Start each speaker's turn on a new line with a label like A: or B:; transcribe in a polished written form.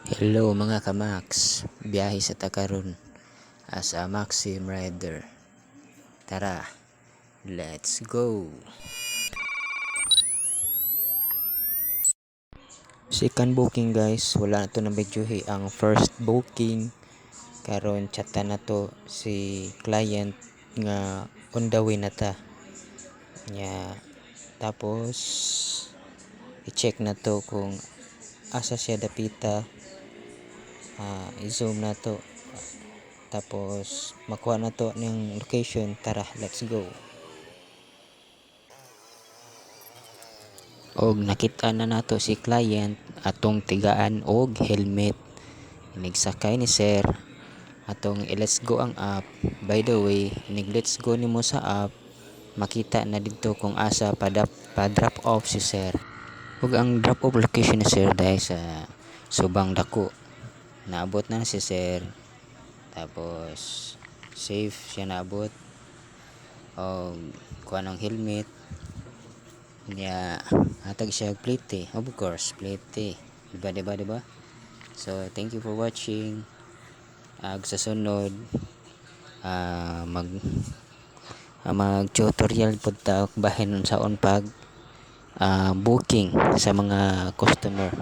A: Hello mga kamax, biyahe sa Takaron as a Maxim rider. Tara, let's go! Second booking guys, wala na to na videohi ang first booking. Karon chata na to si client nga on the way na ta. Nya, tapos i-check na to kung asa siya dapita. I-zoom na to. Tapos makuha na to ng location. Tara, let's go. Og nakita na nato si client atong tigaan og helmet. Nigsakay ni sir atong let's go ang app. By the way, let's go nimo sa app, makita na dito kung asa pa drop off si sir. Ug ang drop off location ni sir dahil sa Subang Dako. Naabot na si sir. Tapos safe siya naabot. Og kuha ng helmet. Niya hatag siya plate. Of course, plate. Diba? So, thank you for watching. Sa sunod mag tutorial pud ta bahin sa on pag booking sa mga customer.